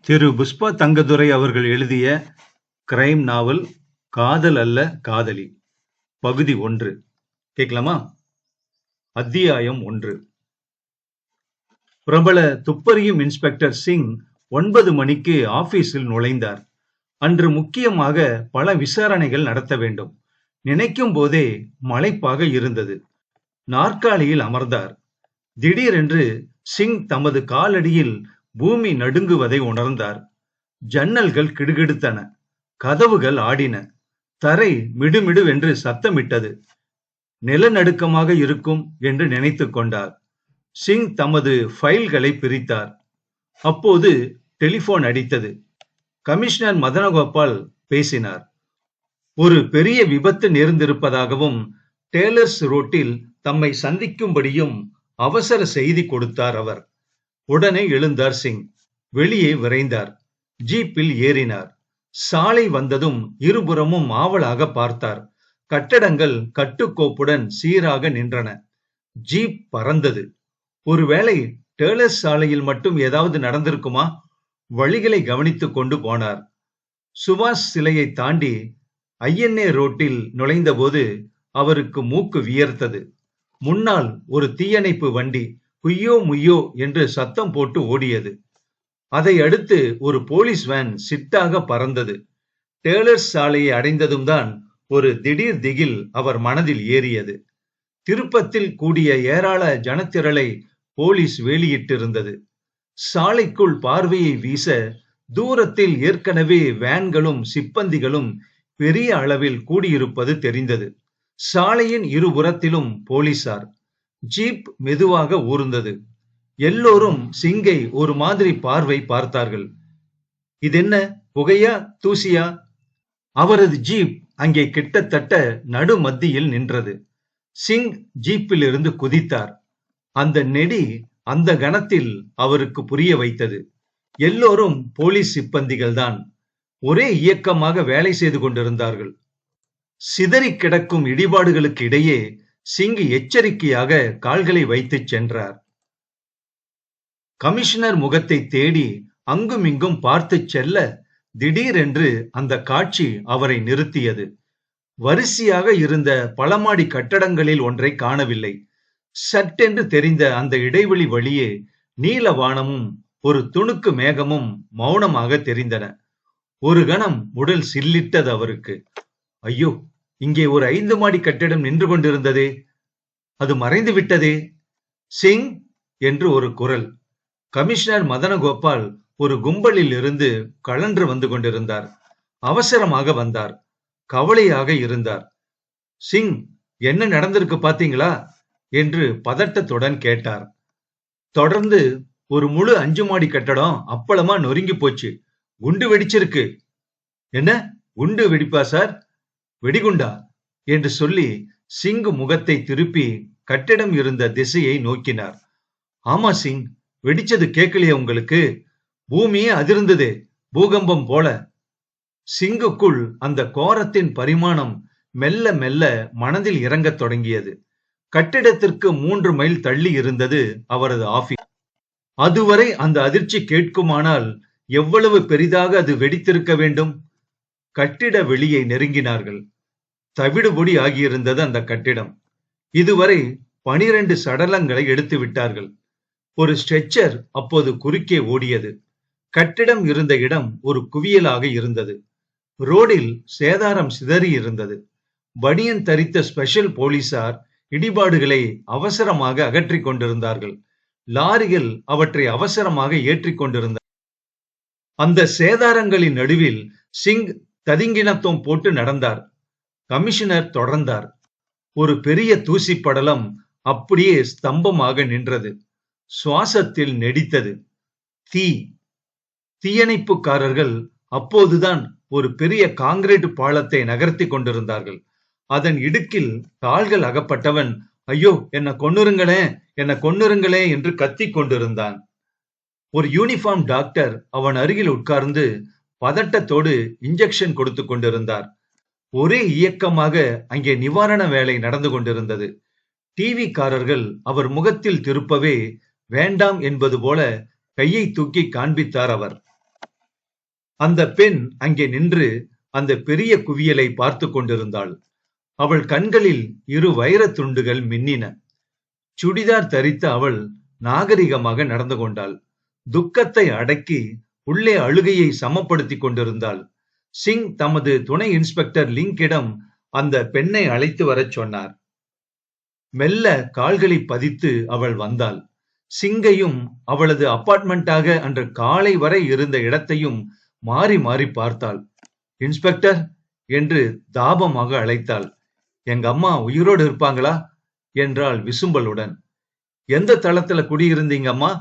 திரு. புஷ்பா தங்கதுரை அவர்கள் எழுதிய கிரைம் நாவல் காதல் அல்ல காதலி, பகுதி 1. கேட்கலாமா? அத்தியாயம் 1. பிரபல துப்பறியும் இன்ஸ்பெக்டர் சிங் 9 மணிக்கு ஆபீஸில் நுழைந்தார். அன்று முக்கியமாக பல விசாரணைகள் நடத்த வேண்டும். நினைக்கும் போதே மலைப்பாக இருந்தது. நாற்காலியில் அமர்ந்தார். திடீரென்று சிங் தமது காலடியில் பூமி நடுங்குவதை உணர்ந்தார். ஜன்னல்கள் கிடுகிடுத்தன, கதவுகள் ஆடின, தரை மிடுமிடுவென்று சத்தமிட்டது. நிலநடுக்கமாக இருக்கும் என்று நினைத்துக் கொண்டார். சிங் தமது ஃபைல்களை பிரித்தார். அப்போது டெலிபோன் அடித்தது. கமிஷனர் மதனகோபால் பேசினார். ஒரு பெரிய விபத்து நேர்ந்திருப்பதாகவும் டேலர்ஸ் ரோட்டில் தம்மை சந்திக்கும்படியும் அவசர செய்தி கொடுத்தார் அவர். உடனே எழுந்தார் சிங். வெளியே விரைந்தார். ஜீப்பில் ஏறினார். சாலை வந்ததும் இருபுறமும் ஆவலாக பார்த்தார். கட்டடங்கள் கட்டுக்கோப்புடன் சீராக நின்றன. ஜீப் பறந்தது. ஒருவேளை டேலர்ஸ் சாலையில் மட்டும் ஏதாவது நடந்திருக்குமா? வழிகளை கவனித்துக் கொண்டு போனார். சுபாஷ் சிலையை தாண்டி ஐஎன்ஏ ரோட்டில் நுழைந்தபோது அவருக்கு மூக்கு வியர்த்தது. முன்னால் ஒரு தீயணைப்பு வண்டி குய்யோ முய்யோ என்று சத்தம் போட்டு ஓடியது. அதை அடுத்து ஒரு போலீஸ் வேன் சிட்டாக பறந்தது. டேலர்ஸ் சாலையை அடைந்ததும் தான் ஒரு திடீர் திகில் அவர் மனதில் ஏறியது. திருப்பத்தில் கூடிய ஏராள ஜனத்திரளை போலீஸ் வேலியிட்டிருந்தது. சாலைக்குள் பார்வையை வீச தூரத்தில் ஏற்கனவே வேன்களும் சிப்பந்திகளும் பெரிய அளவில் கூடியிருப்பது தெரிந்தது. சாலையின் இருபுறத்திலும் போலீசார். ஜீப் மெதுவாக ஊர்ந்தது. எல்லோரும் சிங்கை ஒரு மாதிரி பார்வை பார்த்தார்கள். இதென்ன, புகையா தூசியா? அவரது ஜீப் அங்கே கிட்டத்தட்ட நடு மத்தியில் நின்றது. சிங் ஜீப்பில் இருந்து குதித்தார். அந்த நெடி அந்த கணத்தில் அவருக்கு புரிய வைத்தது. எல்லோரும் போலீஸ் சிப்பந்திகள் தான். ஒரே இயக்கமாக வேலை செய்து கொண்டிருந்தார்கள். சிதறி கிடக்கும் இடிபாடுகளுக்கு இடையே சிங் எச்சரிக்கையாக கால்களை வைத்து சென்றார். கமிஷனர் முகத்தை தேடி அங்குமிங்கும் பார்த்து செல்ல திடீரென்று அந்த காட்சி அவரை நிறுத்தியது. வரிசையாக இருந்த பலமாடி கட்டடங்களில் ஒன்றை காணவில்லை. சட்டென்று தெரிந்த அந்த இடைவெளி வழியே நீல வானமும் ஒரு துணுக்கு மேகமும் மௌனமாக தெரிந்தன. ஒரு கணம் உடல் சில்லிட்டது அவருக்கு. ஐயோ, இங்கே ஒரு 5 மாடி கட்டிடம் நின்று கொண்டிருந்ததே, அது மறைந்து விட்டதே. சிங் என்று ஒரு குரல். கமிஷனர் மதனகோபால் ஒரு கும்பலில் இருந்து கழன்று வந்து கொண்டிருந்தார். அவசரமாக வந்தார். கவலையாக இருந்தார். சிங், என்ன நடந்திருக்கு பாத்தீங்களா என்று பதட்டத்துடன் கேட்டார். தொடர்ந்து ஒரு முழு 5 மாடி கட்டடம் அப்பளமா நொறுங்கி போச்சு. குண்டு வெடிச்சிருக்கு. என்ன குண்டு வெடிப்பா சார்? வெடிகுண்டா என்று சொல்லி சிங் முகத்தை திருப்பி கட்டிடம் இருந்த திசையை நோக்கினார். ஆமா சிங், வெடிச்சது கேட்கலையே உங்களுக்கு? பூமியே அதிர்ந்ததே, பூகம்பம் போல. சிங்குக்குள் அந்த கோரத்தின் பரிமாணம் மெல்ல மெல்ல மனதில் இறங்கத் தொடங்கியது. கட்டிடத்திற்கு 3 மைல் தள்ளி இருந்தது அவரது ஆபீஸ். அதுவரை அந்த அதிர்ச்சி கேட்குமானால் எவ்வளவு பெரிதாக அது வெடித்திருக்க வேண்டும்? கட்டிட வெளியை நெருங்கினார்கள். தவிடுபொடி ஆகியிருந்தது அந்த கட்டிடம். இதுவரை 12 சடலங்களை எடுத்து விட்டார்கள். ஒரு ஸ்ட்ரெச்சர் அப்போது குறுக்கே ஓடியது. கட்டிடம் இருந்த இடம் ஒரு குவியலாக இருந்தது. ரோடில் சேதாரம் சிதறி இருந்தது. பனியன் தரித்த ஸ்பெஷல் போலீசார் இடிபாடுகளை அவசரமாக அகற்றிக் கொண்டிருந்தார்கள். லாரிகள் அவற்றை அவசரமாக ஏற்றிக் கொண்டிருந்தார். அந்த சேதாரங்களின் நடுவில் சிங் ததிங்கிணத்துவம் போட்டு நடந்தார். கமிஷனர் தொடர்ந்தார். ஒரு பெரிய தூசி படலம் அப்படியே ஸ்தம்பமாக நின்றது. சுவாசத்தில் நெடித்தது. தீயணைப்புக்காரர்கள் அப்போதுதான் ஒரு பெரிய காங்கிரீட் பாலத்தை நகர்த்தி கொண்டிருந்தார்கள். அதன் இடுக்கில் கால்கள் அகப்பட்டவன், ஐயோ, என்ன கொன்னுருங்களே, என்ன கொன்னுருங்களே என்று கத்திக் கொண்டிருந்தான். ஒரு யூனிஃபார்ம் டாக்டர் அவன் அருகில் உட்கார்ந்து பதட்டத்தோடு இன்ஜெக்ஷன் கொடுத்து கொண்டிருந்தார். ஒரே இயக்கமாக அங்கே நிவாரண வேலை நடந்து கொண்டிருந்தது. டிவி காரர்கள் அவர் முகத்தில் திருப்பவே வேண்டாம் என்பது போல கையை தூக்கி காண்பித்தார் அவர். அந்த பெண் அங்கே நின்று அந்த பெரிய குவியலை பார்த்து கொண்டிருந்தாள். அவள் கண்களில் இரு வைரத் துண்டுகள் மின்னின. சுடிதார் தரித்த அவள் நாகரிகமாக நடந்து கொண்டாள். துக்கத்தை அடக்கி உள்ளே அழுகையை சமப்படுத்திக் கொண்டிருந்தாள். சிங் தமது துணை இன்ஸ்பெக்டர் லிங்கிடம் அந்த பெண்ணை அழைத்து வரச் சொன்னார். மெல்ல கால்களை பதித்து அவள் வந்தாள். சிங்கையும் அவளது அபார்ட்மெண்டாக அன்று காலை வரை இருந்த இடத்தையும் மாறி மாறி பார்த்தாள். இன்ஸ்பெக்டர் என்று தாபமாக அழைத்தாள். எங்க அம்மா உயிரோடு இருப்பாங்களா என்றாள் விசும்பலுடன். எந்த தளத்துல குடியிருந்தீங்க அம்மா?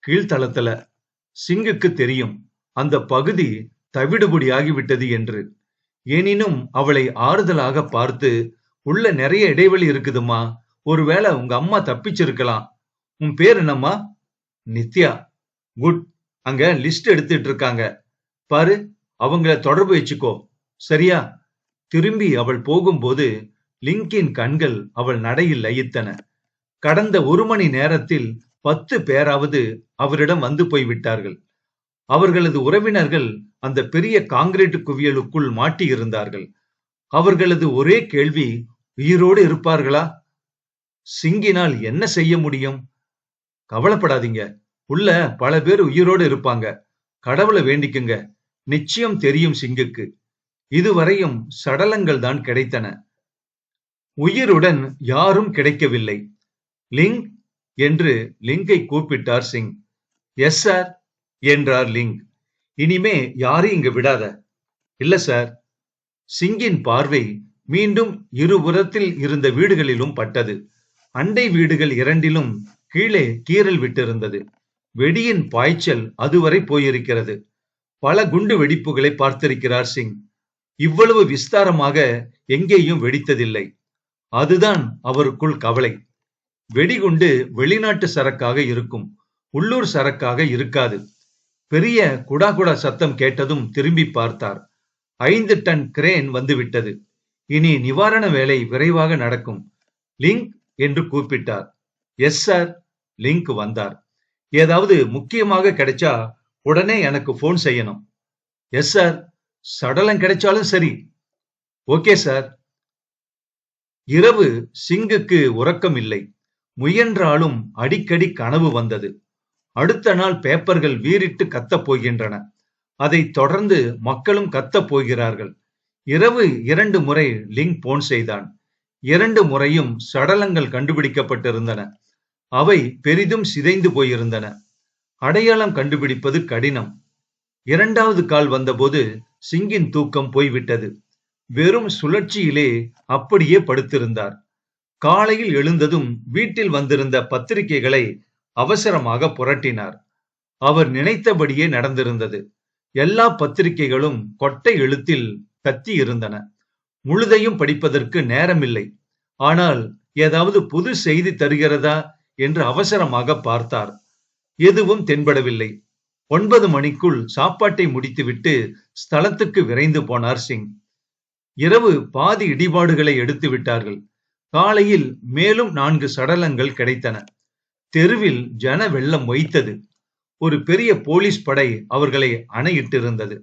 கீழ்த்தளத்துல. சிங்குக்கு தெரியும் அந்த பகுதி தவிடுபொடி ஆகிவிட்டது என்று. எனினும் அவளை ஆறுதலாக பார்த்து, உள்ள நிறைய இடைவெளி இருக்குதுமா, ஒருவேளை உங்க அம்மா தப்பிச்சிருக்கலாம். உன் பேர் என்னம்மா? நித்யா. குட். அங்க லிஸ்ட் எடுத்துட்டு இருக்காங்க பாரு, அவங்கள தொடர்பு வச்சுக்கோ, சரியா? திரும்பி அவள் போகும்போது லிங்கின் கண்கள் அவள் நடையில் லயித்தன. கடந்த 1 மணி நேரத்தில் 10 பேராவது அவரிடம் வந்து போய்விட்டார்கள். அவர்களது உறவினர்கள் அந்த பெரிய காங்கிரீட் குவியலுக்குள் மாட்டியிருந்தார்கள். அவர்களது ஒரே கேள்வி, உயிரோடு இருப்பார்களா? சிங்கினால் என்ன செய்ய முடியும்? கவலைப்படாதீங்க, உள்ள பல பேர் உயிரோடு இருப்பாங்க. கடவுளை வேண்டிக்குங்க, நிச்சயம் தெரியும் சிங்குக்கு. இதுவரையும் சடலங்கள் தான் கிடைத்தன, உயிருடன் யாரும் கிடைக்கவில்லை. லிங் என்று லிங்கை கூப்பிட்டார் சிங். எஸ் சார் என்றார் லிங். இனிமே யாரையும் இங்கு விடாத. இல்ல சார். சிங்கின் பார்வை மீண்டும் இருபுறத்தில் இருந்த வீடுகளிலும் பட்டது. அண்டை வீடுகள் 2லும் கீழே கீறல் விட்டிருந்தது. வெடியின் பாய்ச்சல் அதுவரை போயிருக்கிறது. பல குண்டு வெடிப்புகளை பார்த்திருக்கிறார் சிங். இவ்வளவு விஸ்தாரமாக எங்கேயும் வெடித்ததில்லை. அதுதான் அவருக்குள் கவலை. வெடிகுண்டு வெளிநாட்டு சரக்காக இருக்கும், உள்ளூர் சரக்காக இருக்காது. பெரிய குடாகுடா சத்தம் கேட்டதும் திரும்பி பார்த்தார். 5 டன் கிரேன் வந்துவிட்டது. இனி நிவாரண வேலை விரைவாக நடக்கும். லிங்க் என்று கூப்பிட்டார். Yes sir. லிங்க் வந்தார். ஏதாவது முக்கியமாக கிடைச்சா உடனே எனக்கு போன் செய்யணும். Yes sir. சடலம் கிடைச்சாலும் சரி. Okay sir. இரவு சிங்குக்கு உறக்கம் இல்லை. முயன்றாலும் அடிக்கடி கனவு வந்தது. அடுத்த நாள் பேப்பர்கள் வீறிட்டு கத்தப் போகின்றன. அதைத் தொடர்ந்து மக்களும் கத்தப் போகிறார்கள். இரவு 2 முறை லிங் போன் செய்தான். 2 முறையும் சடலங்கள் கண்டுபிடிக்கப்பட்டிருந்தன. அவை பெரிதும் சிதைந்து போயிருந்தன. அடையாளம் கண்டுபிடிப்பது கடினம். 2வது கால் வந்தபோது சிங்கின் தூக்கம் போய்விட்டது. வெறும் சுழற்சியிலே அப்படியே படுத்திருந்தார். காலையில் எழுந்ததும் வீட்டில் வந்திருந்த பத்திரிகைகளை அவசரமாக புரட்டினார். அவர் நினைத்தபடியே நடந்திருந்தது. எல்லா பத்திரிகைகளும் கொட்டை எழுத்தில் கத்தி இருந்தன. முழுதையும் படிப்பதற்கு நேரமில்லை. ஆனால் ஏதாவது புது செய்தி தருகிறதா என்று அவசரமாக பார்த்தார். எதுவும் தென்படவில்லை. 9 மணிக்குள் சாப்பாட்டை முடித்துவிட்டு ஸ்தலத்துக்கு விரைந்து போனார் சிங். இரவு பாதி இடிபாடுகளை எடுத்து விட்டார்கள். காலையில் மேலும் 4 சடலங்கள் கிடைத்தன. தெருவில் ஜன வெள்ளம் மொய்த்தது. ஒரு பெரிய போலீஸ் படை அவர்களை அணையிட்டிருந்தது.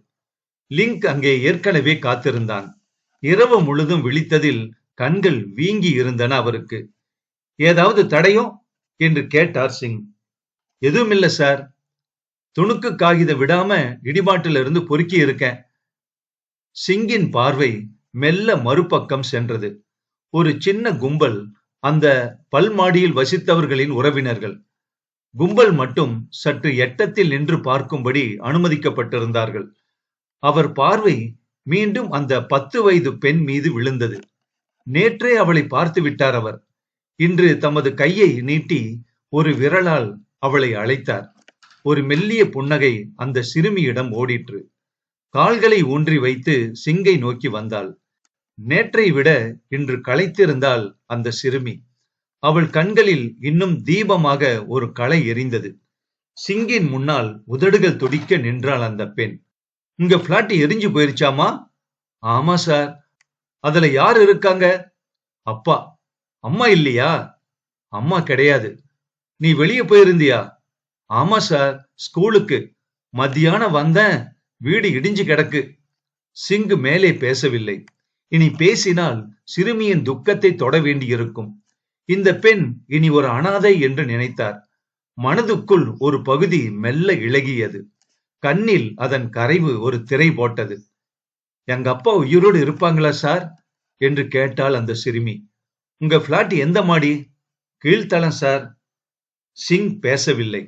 லிங்க் அங்கே ஏற்கனவே காத்திருந்தான். இரவு முழுதும் விழித்ததில் கண்கள் வீங்கி இருந்தன அவருக்கு. ஏதாவது தடையோ என்று கேட்டார் சிங். எதுவும் இல்ல சார். துணுக்கு காகிதம் விடாம இடிபாட்டில இருந்து பொறுக்கி இருக்கேன். சிங்கின் பார்வை மெல்ல மறுபக்கம் சென்றது. ஒரு சின்ன கும்பல், அந்த பல்மாடியில் வசித்தவர்களின் உறவினர்கள். கும்பல் மட்டும் சற்று எட்டத்தில் நின்று பார்க்கும்படி அனுமதிக்கப்பட்டிருந்தார்கள். அவர் பார்வை மீண்டும் அந்த 10 வயது பெண் மீது விழுந்தது. நேற்றே அவளை பார்த்து விட்டார் அவர். இன்று தமது கையை நீட்டி ஒரு விரலால் அவளை அழைத்தார். ஒரு மெல்லிய புன்னகை அந்த சிறுமியிடம் ஓடிற்று. கால்களை ஊன்றி வைத்து சிங்கை நோக்கி வந்தாள். நேற்றை விட இன்று களைத்திருந்தாள் அந்த சிறுமி. அவள் கண்களில் இன்னும் தீபமாக ஒரு களை எரிந்தது. சிங்கின் முன்னால் உதடுகள் துடிக்க நின்றாள் அந்த பெண். உங்க பிளாட் எரிஞ்சு போயிருச்சாமா? ஆமா சார். அதுல யார் இருக்காங்க? அப்பா. அம்மா இல்லையா? அம்மா கிடையாது. நீ வெளியே போயிருந்தியா? ஆமா சார், ஸ்கூலுக்கு. மத்தியானம் வந்தேன், வீடு இடிஞ்சு கிடக்கு. சிங்கு மேலே பேசவில்லை. இனி பேசினால் சிறுமியின் துக்கத்தை தொட வேண்டியிருக்கும். இந்த பெண் இனி ஒரு அனாதை என்று நினைத்தார். மனதுக்குள் ஒரு பகுதி மெல்ல இளகியது. கண்ணில் அதன் கரைவு ஒரு திரை போட்டது. எங்க அப்பா உயிரோடு இருப்பாங்களா சார் என்று கேட்டாள் அந்த சிறுமி. உங்க பிளாட் எந்த மாடி? கீழ்த்தளம் சார். சிங் பேசவில்லை.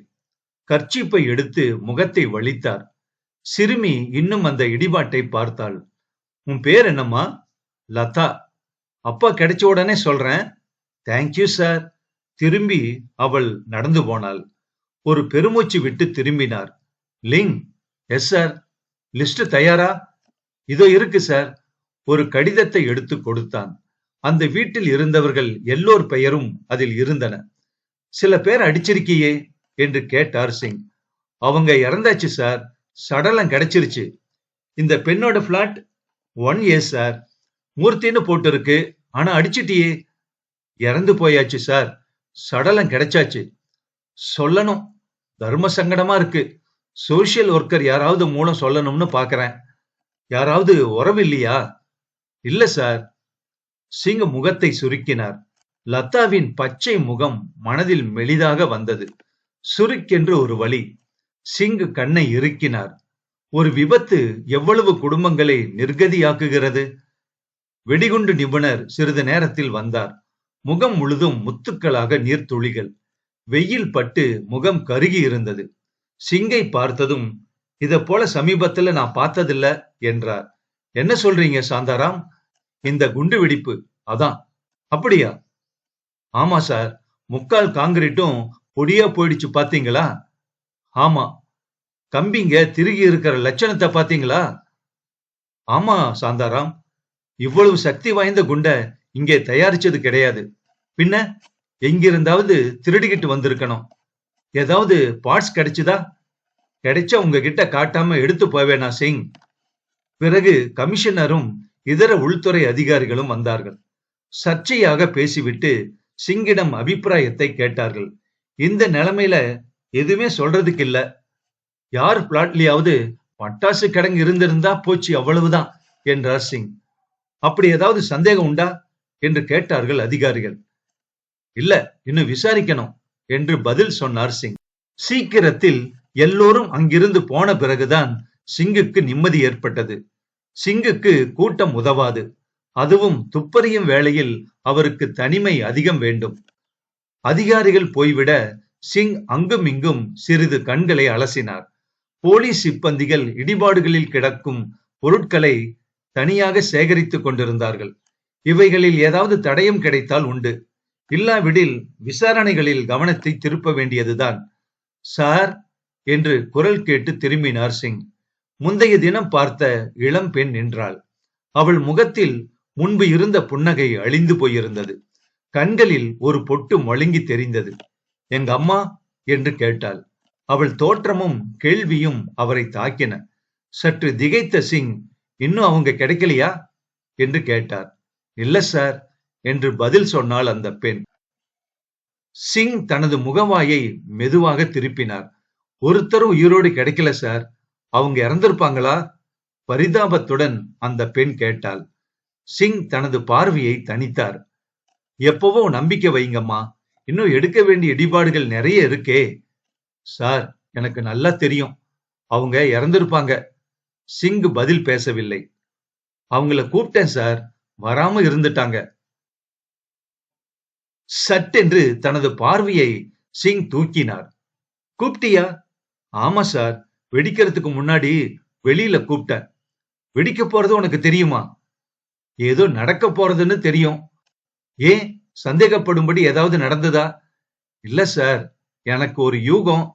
கர்ச்சீப்பை எடுத்து முகத்தை வலித்தார். சிறுமி இன்னும் அந்த இடிபாட்டை பார்த்தாள். உன் பேர் என்னம்மா? லதா. அப்பா கிடைச்ச உடனே சொல்றேன். Thank you sir. திரும்பி அவள் நடந்து போனாள். ஒரு பெருமூச்சு விட்டு திரும்பினார். லிங். Yes sir. லிஸ்ட் தயாரா? இதோ இருக்கு சார். ஒரு கடிதத்தை எடுத்து கொடுத்தான். அந்த வீட்டில் இருந்தவர்கள் எல்லோர் பெயரும் அதில் இருந்தன. சில பேர் அடிச்சிருக்கியே என்று கேட்டார் சிங். அவங்க இறந்தாச்சு சார். சடலம் கிடைச்சிருச்சு. இந்த பெண்ணோட பிளாட் 1A சார். மூர்த்தின்னு போட்டு இருக்கு. ஆனா அடிச்சிட்டியே. இறந்து போயாச்சு சார். சடலம் கிடைச்சாச்சு. சொல்லணும். தர்ம சங்கடமா இருக்கு. சோசியல் ஒர்க்கர் யாராவது மூலம் சொல்லணும்னு பாக்குறேன். யாராவது உறவு இல்லையா? இல்ல சார். சிங் முகத்தை சுருக்கினார். லதாவின் பச்சை முகம் மனதில் மெலிதாக வந்தது. சுருக்கென்று ஒரு வலி. சிங் கண்ணை இறுக்கினார். ஒரு விபத்து எவ்வளவு குடும்பங்களை நிர்கதியாக்குகிறது. வெடிகுண்டு நிபுணர் சிறிது நேரத்தில் வந்தார். முகம் முழுதும் முத்துக்களாக நீர்த்துளிகள். வெயில் பட்டு முகம் கருகி இருந்தது. சிங்கை பார்த்ததும், இத போல சமீபத்துல நான் பார்த்ததில்ல என்றார். என்ன சொல்றீங்க சாந்தாராம்? இந்த குண்டு வெடிப்பு. அதான். அப்படியா? ஆமா சார். முக்கால் காங்கிரீட்டும் பொடியா போயிடுச்சு பாத்தீங்களா? ஆமா. கம்பிங்க திருகி இருக்கிற லட்சணத்தை பாத்தீங்களா? ஆமா சாந்தாராம். இவ்வளவு சக்தி வாய்ந்த குண்ட இங்கே தயாரிச்சது கிடையாது. பின்ன எங்கிருந்தாவது திருடிக்கிட்டு வந்திருக்கணும். ஏதாவது பார்ட்ஸ் கிடைச்சுதா? கிடைச்சா உங்ககிட்ட காட்டாம எடுத்து போவேனா சிங்? பிறகு கமிஷனரும் இதர உள்துறை அதிகாரிகளும் வந்தார்கள். சர்ச்சையாக பேசிவிட்டு சிங்கிடம் அபிப்பிராயத்தை கேட்டார்கள். இந்த நிலைமையில எதுவுமே சொல்றதுக்கு இல்ல. யார் பிளாட்லயாவது பட்டாசு கிடங்கு இருந்திருந்தா போச்சு, அவ்வளவுதான் என்றார் சிங். அப்படி ஏதாவது சந்தேகம் உண்டா என்று கேட்டார்கள் அதிகாரிகள். இல்ல, இன்னும் விசாரிக்கணும் என்று பதில் சொன்னார் சிங். சீக்கிரத்தில் எல்லோரும் அங்கிருந்து போன பிறகுதான் சிங்குக்கு நிம்மதி ஏற்பட்டது. சிங்குக்கு கூட்டம் உதவாது. அதுவும் துப்பறியும் வேளையில் அவருக்கு தனிமை அதிகம் வேண்டும். அதிகாரிகள் போய்விட சிங் அங்கும் இங்கும் சிறிது கண்களை அலசினார். போலீஸ் சிப்பந்திகள் இடிபாடுகளில் கிடக்கும் பொருட்களை தனியாக சேகரித்துக் கொண்டிருந்தார்கள். இவைகளில் ஏதாவது தடயம் கிடைத்தால் உண்டு. இல்லாவிடில் விசாரணைகளில் கவனத்தை திருப்ப வேண்டியதுதான். சார் என்று குரல் கேட்டு திரும்பினார் சிங். முந்தைய தினம் பார்த்த இளம் பெண் நின்றாள். அவள் முகத்தில் முன்பு இருந்த புன்னகை அழிந்து போயிருந்தது. கண்களில் ஒரு பொட்டு மழுங்கி தெரிந்தது. எங்க அம்மா என்று கேட்டாள். அவள் தோற்றமும் கேள்வியும் அவரை தாக்கின. சற்று திகைத்த சிங், இன்னும் அவங்க கிடைக்கலையா என்று கேட்டார். இல்ல சார் என்று பதில் சொன்னாள் அந்த பெண். சிங் தனது முகவாயை மெதுவாக திருப்பினார். ஒருத்தரும் உயிரோடு கிடைக்கல சார். அவங்க இறந்திருப்பாங்களா? பரிதாபத்துடன் அந்த பெண் கேட்டாள். சிங் தனது பார்வையை தணித்தார். எப்பவோ நம்பிக்கை வைங்கம்மா. இன்னும் எடுக்க வேண்டிய இடிபாடுகள் நிறைய இருக்கே. சார், எனக்கு நல்லா தெரியும். அவங்க இறந்திருப்பாங்க. சிங் பதில் பேசவில்லை. அவங்கள கூப்பிட்டேன் சார், வராம இருந்துட்டாங்க. சட்டென்று தனது பார்வையை சிங் தூக்கினார். கூப்பிட்டியா? ஆமா சார், வெடிக்கிறதுக்கு முன்னாடி வெளியில கூப்பிட்டேன். வெடிக்க போறது உனக்கு தெரியுமா? ஏதோ நடக்க போறதுன்னு தெரியும். ஏன், சந்தேகப்படும்படி ஏதாவது நடந்ததா? இல்ல சார், எனக்கு ஒரு யூகம்.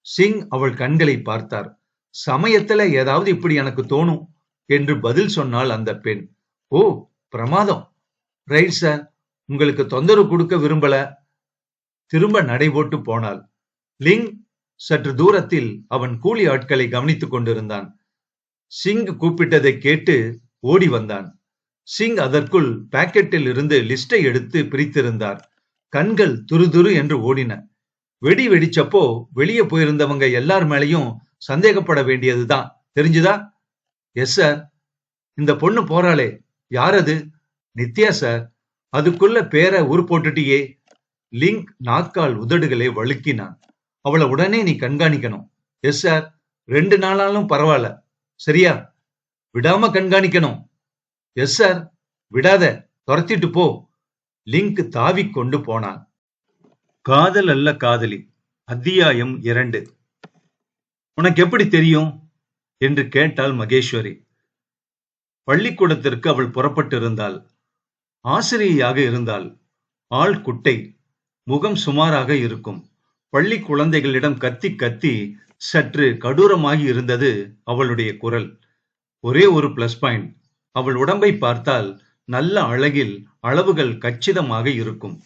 சிங் அவள் கண்களை பார்த்தார். சமயத்துல ஏதாவது இப்படி எனக்கு தோணும் என்று பதில் சொன்னாள் அந்த பெண். ஓ, பிரமாதம். ரைட் சார், உங்களுக்கு தொந்தரவு கொடுக்க விரும்பல. திரும்ப நடைபோட்டு போனாள். லிங் சற்று தூரத்தில் அவன் கூலி ஆட்களை கவனித்துக் கொண்டிருந்தான். சிங் கூப்பிட்டதை கேட்டு ஓடி வந்தான். சிங் அதற்குள் பாக்கெட்டில் இருந்து லிஸ்டை எடுத்து பிரித்திருந்தார். கண்கள் துரு என்று ஓடின. வெடி வெடிச்சப்போ வெளியே போயிருந்தவங்க எல்லார் மேலையும் சந்தேகப்பட வேண்டியதுதான் தெரிஞ்சுதா? Yes sir. இந்த பொண்ணு போறாளே, யார் அது? நித்யா சார். அதுக்குள்ள பேரை ஊர் போட்டுட்டியே. லிங்க் நாக்கால் உதடுகளை வழுக்கினான். அவளை உடனே நீ கண்காணிக்கணும். Yes sir. 2 நாளாலும் பரவாயில்ல. சரியா? விடாம கண்காணிக்கணும். Yes sir. விடாத, துரத்திட்டு போ. லிங்க் தாவிக் கொண்டு போனான். காதல் அல்ல காதலி. அத்தியாயம் 2. உனக்கு எப்படி தெரியும் என்று கேட்டாள் மகேஸ்வரி. பள்ளிக்கூடத்திற்கு அவள் புறப்பட்டிருந்தாள். ஆசிரியையாக இருந்தாள். ஆள் குட்டை, முகம் சுமாராக இருக்கும். பள்ளி குழந்தைகளிடம் கத்தி கத்தி சற்று கடூரமாகி இருந்தது அவளுடைய குரல். ஒரே ஒரு பிளஸ் பாயிண்ட், அவள் உடம்பை பார்த்தால் நல்ல அழகில் அளவுகள் கச்சிதமாக இருக்கும்.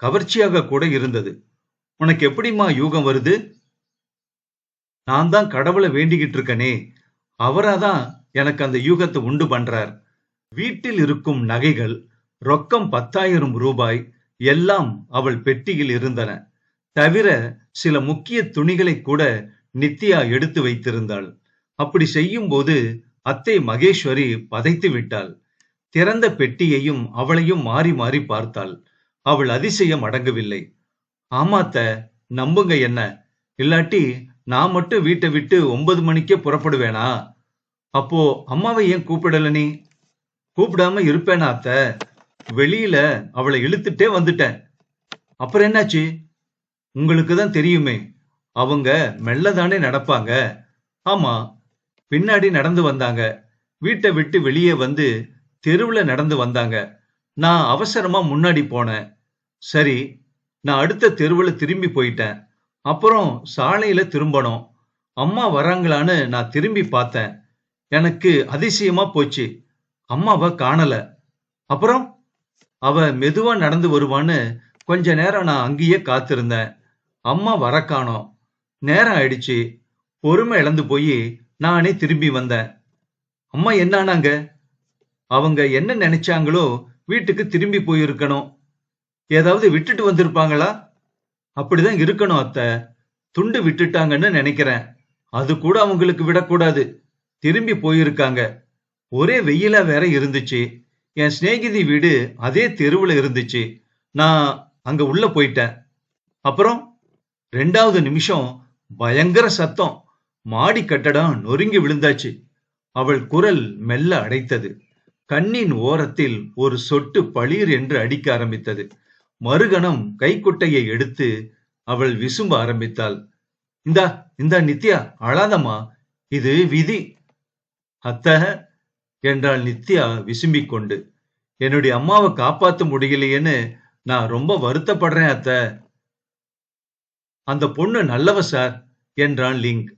கவர்ச்சியாக கூட இருந்தது. உனக்கு எப்படிம்மா யூகம் வருது? நான் தான் கடவுளை வேண்டிக்கிட்டு இருக்கனே, அவராதான் எனக்கு அந்த யூகத்தை உண்டு பண்றார். வீட்டில் இருக்கும் நகைகள், ரொக்கம் 10,000 ரூபாய் எல்லாம் அவள் பெட்டியில் இருந்தன. தவிர சில முக்கிய துணிகளை கூட நித்யா எடுத்து வைத்திருந்தாள். அப்படி செய்யும் போது அத்தை மகேஸ்வரி பதைத்து விட்டாள். திறந்த பெட்டியையும் அவளையும் மாறி மாறி பார்த்தாள். அவள் அதிசயம் அடங்கவில்லை. ஆமாத்த, நம்புங்க என்ன, இல்லாட்டி நான் மட்டும் வீட்டை விட்டு 9 மணிக்கே புறப்படுவேனா? அப்போ அம்மாவை ஏன் கூப்பிடல நீ? கூப்பிடாம இருப்பேனா அத்த? வெளியில அவளை இழுத்துட்டே வந்துட்டேன். அப்புறம் என்னாச்சு? உங்களுக்கு தான் தெரியுமே, அவங்க மெல்லதானே நடப்பாங்க. ஆமா, பின்னாடி நடந்து வந்தாங்க. வீட்டை விட்டு வெளியே வந்து தெருவுல நடந்து வந்தாங்க. நான் அவசரமா முன்னாடி போனேன். சரி, நான் அடுத்த தெருவுல திரும்பி போயிட்டேன். அப்புறம் சாலையில திரும்பணும். அம்மா வராங்களான்னு நான் திரும்பி பார்த்தேன். எனக்கு அதிசயமா போச்சு. அம்மாவை காணல. அப்புறம் அவ மெதுவா நடந்து வருவான்னு கொஞ்ச நேரம் நான் அங்கேயே காத்திருந்தேன். அம்மா வர காணோம். நேரம் ஆயிடுச்சு. பொறுமை இழந்து போய் நானே திரும்பி வந்தேன். அம்மா என்னானாங்க? அவங்க என்ன நினைச்சாங்களோ வீட்டுக்கு திரும்பி போயிருக்கணும். ஏதாவது விட்டுட்டு வந்திருப்பாங்களா? அப்படிதான் இருக்கணும் அத்த. துண்டு விட்டுட்டாங்கன்னு நினைக்கிறேன். அது கூட அவங்களுக்கு விடக்கூடாது. திரும்பி போயிருக்காங்க. ஒரே வெயிலா வேற இருந்துச்சு. என் சிநேகிதி வீடு அதே தெருவுல இருந்துச்சு. நான் அங்க உள்ள போயிட்டேன். அப்புறம் 2வது நிமிஷம் பயங்கர சத்தம். மாடி கட்டடம் நொறுங்கி விழுந்தாச்சு. அவள் குரல் மெல்ல அடைத்தது. கண்ணின் ஓரத்தில் ஒரு சொட்டு பளீர் என்று அடிக்க ஆரம்பித்தது. மறுகணம் கைக்குட்டையை எடுத்து அவள் விசும்ப ஆரம்பித்தாள். இந்தா இந்தா நித்யா, அழாதம்மா, இது விதி. அத்த என்றாள் நித்யா விசும்பிக் கொண்டு. என்னுடைய அம்மாவை காப்பாத்த முடியலையேன்னு நான் ரொம்ப வருத்தப்படுறேன் அத்த. அந்த பொண்ணு நல்லவ சார் என்றான் லிங்க்.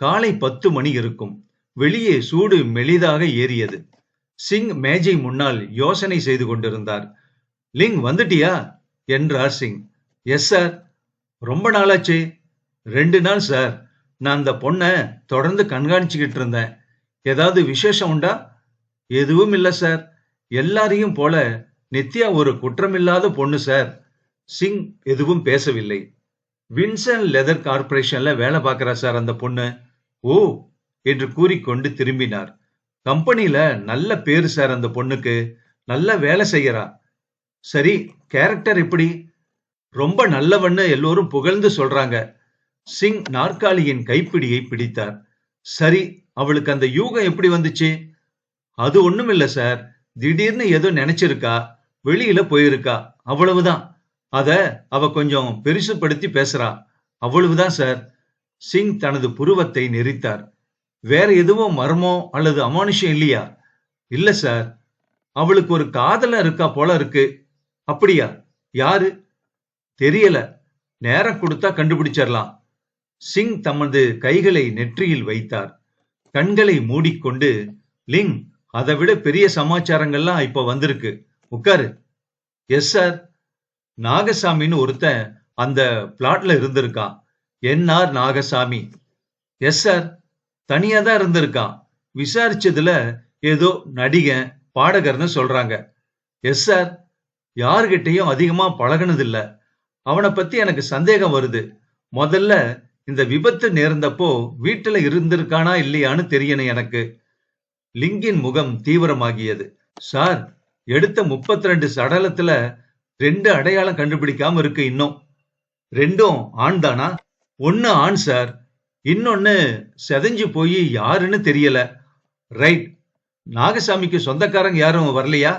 காலை 10 மணி இருக்கும். வெளியே சூடு மெலிதாக ஏறியது. சிங் மேஜை முன்னால் யோசனை செய்து கொண்டிருந்தார். லிங் வந்துட்டியா என்றார் சிங். Yes sir. ரொம்ப நாளாச்சே. 2 நாள் சார். நான் அந்த பொண்ணை தொடர்ந்து கண்காணிச்சுக்கிட்டு இருந்தேன். ஏதாவது விசேஷம் உண்டா? எதுவும் இல்ல சார். எல்லாரையும் போல நித்யா ஒரு குற்றமில்லாத பொண்ணு சார். சிங் எதுவும் பேசவில்லை. வின்சன் லெதர் கார்பரேஷன்ல வேலை பார்க்கிறா சார் அந்த பொண்ணு. ஓ என்று கூறிக்கொண்டு திரும்பினார். கம்பெனில நல்ல பேரு சார் அந்த பொண்ணுக்கு. நல்ல வேலை செய்யறா. சரி, கேரக்டர் எப்படி? ரொம்ப நல்லவன்னு எல்லோரும் புகழ்ந்து சொல்றாங்க. சிங் நாற்காலியின் கைப்பிடியை பிடித்தார். சரி, அவளுக்கு அந்த யூகம் எப்படி வந்துச்சு? அது ஒண்ணும் இல்ல சார். திடீர்னு ஏதோ நினைச்சிருக்கா, வெளியில போயிருக்கா, அவ்வளவுதான். அத அவ கொஞ்சம் பெருசுப்படுத்தி பேசுறா, அவ்வளவுதான் சார். சிங் தனது புருவத்தை நெரித்தார். வேற எதுவும் மர்மோ அல்லது அமானுஷம் இல்லையா? இல்ல சார். அவளுக்கு ஒரு காதலன் இருக்கா போல இருக்கு. அப்படியா? யாரு? தெரியல. நேரம் கொடுத்தா கண்டுபிடிச்சிடலாம். சிங் தமது கைகளை நெற்றியில் வைத்தார். கண்களை மூடிக்கொண்டு, லிங், அதை விட பெரிய சமாச்சாரங்கள்லாம் இப்ப வந்திருக்கு. உட்காரு. Yes sir. நாகசாமின்னு ஒருத்தன் அந்த பிளாட்ல இருந்திருக்கான். என்ஆர் நாகசாமி. Yes sir. தனியா தான் இருந்திருக்கான். விசாரிச்சதுல ஏதோ நடிகன், பாடகர்னு சொல்றாங்க. Yes sir. யார்கிட்டையும் அதிகமா பழகுனதில்ல. அவனை பத்தி எனக்கு சந்தேகம் வருது. முதல்ல இந்த விபத்து நேர்ந்தப்போ வீட்டுல இருந்திருக்கானா இல்லையான்னு தெரியணும் எனக்கு. லிங்கின் முகம் தீவிரமாகியது. சார், எடுத்த 32 சடலத்துல 2 அடையாளம் கண்டுபிடிக்காம இருக்கு இன்னும். 2ம் ஆண் தானா? 1 ஆண் சார், இன்னொன்னு செதஞ்சு போய் யாருன்னு தெரியல. ரைட். நாகசாமிக்கு சொந்தக்காரங்க யாரும் வரலையா?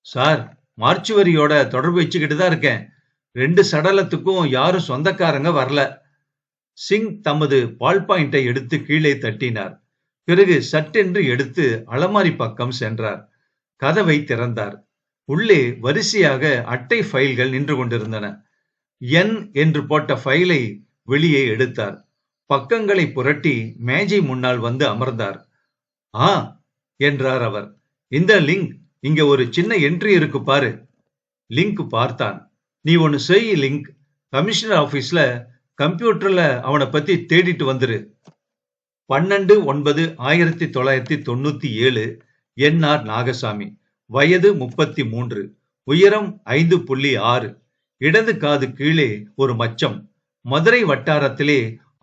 சார், மார்ச்சுவரியோட தொடர்பு வச்சுக்கிட்டு தான் இருக்கேன். 2 சடலத்துக்கும் யாரும் சொந்தக்காரங்க வரல. சிங் தமது பால் பாயிண்டை எடுத்து கீழே தட்டினார். பிறகு சட்டென்று எடுத்து அலமாரி பக்கம் சென்றார். கதவை திறந்தார். உள்ளே வரிசையாக அட்டை ஃபைல்கள் நின்று கொண்டிருந்தன. என் என்று போட்ட ஃபைலை வெளியே எடுத்தார். பக்கங்களை புரட்டி மேஜை முன்னால் வந்து அமர்ந்தார். ஆ என்றார் அவர். இந்த லிங்க், இங்க ஒரு சின்ன என்ட்ரி இருக்கு பாரு. லிங்க் பார்த்தான். நீ ஒன்னு செய் லிங்க். கமிஷனர் ஆபீஸ்ல கம்ப்யூட்டர்ல அவனை பத்தி தேடிட்டு வந்துரு. 12/9/1997. என்ஆர் நாகசாமி. வயது 33. உயரம் 5.6. இடது காது கீழே ஒரு மச்சம். மதுரை வட்டாரத்திலே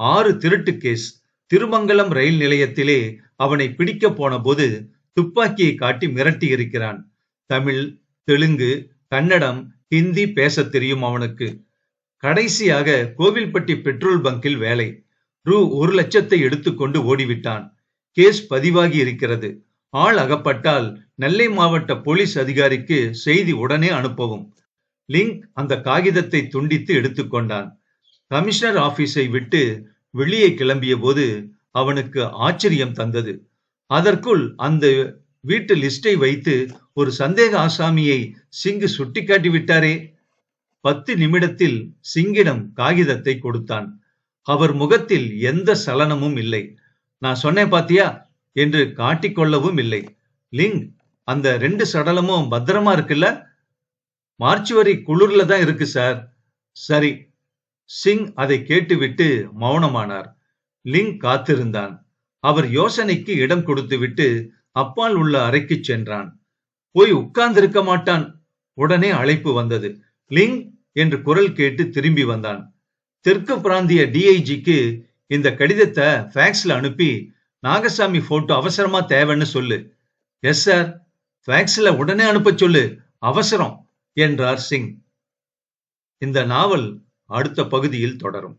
6 திருட்டு கேஸ். திருமங்கலம் ரயில் நிலையத்திலே அவனை பிடிக்க போன போது துப்பாக்கியை காட்டி மிரட்டி இருக்கிறான். தமிழ், தெலுங்கு, கன்னடம், ஹிந்தி பேச தெரியும் அவனுக்கு. கடைசியாக கோவில்பட்டி பெட்ரோல் பங்கில் வேலை. ரூ 1,00,000 எடுத்துக்கொண்டு ஓடிவிட்டான். கேஸ் பதிவாகி இருக்கிறது. ஆள் அகப்பட்டால் நெல்லை மாவட்ட போலீஸ் அதிகாரிக்கு செய்தி உடனே அனுப்பவும். லிங்க் அந்த காகிதத்தை துண்டித்து எடுத்துக்கொண்டான். கமிஷனர் ஆபீஸை விட்டு வெளியே கிளம்பிய போது அவனுக்கு ஆச்சரியம் தந்தது. அதற்குள் அந்த வீட்டு லிஸ்டை வைத்து ஒரு சந்தேக ஆசாமியை சிங்கு சுட்டிக்காட்டி விட்டாரே. 10 நிமிடத்தில் சிங்கிடம் காகிதத்தை கொடுத்தான். அவர் முகத்தில் எந்த சலனமும் இல்லை. நான் சொன்னேன் பாத்தியா என்று காட்டிக்கொள்ளவும் இல்லை. லிங், அந்த 2 சடலமும் பத்திரமா இருக்குல்ல? மார்ச்சுவரி குளிர்ல தான் இருக்கு சார். சரி. சிங் அதை கேட்டுவிட்டு மௌனமானார். லிங் காத்திருந்தான். அவர் யோசனைக்கு இடம் கொடுத்துவிட்டு அப்பால் உள்ள அறைக்கு சென்றான். போய் உட்கார்ந்திருக்க மாட்டான். உடனே அழைப்பு வந்தது. லிங் என்று குரல் கேட்டு திரும்பி வந்தான். தெற்கு பிராந்திய டிஐஜிக்கு இந்த கடிதத்தை ஃபேக்ஸ்ல அனுப்பி நாகசாமி போட்டோ அவசரமா தேவைன்னு சொல்லு. எஸ் சார், ஃபேக்ஸ்ல உடனே அனுப்ப சொல்லு, அவசரம் என்றார் சிங். இந்த நாவல் அடுத்த பகுதியில் தொடரும்.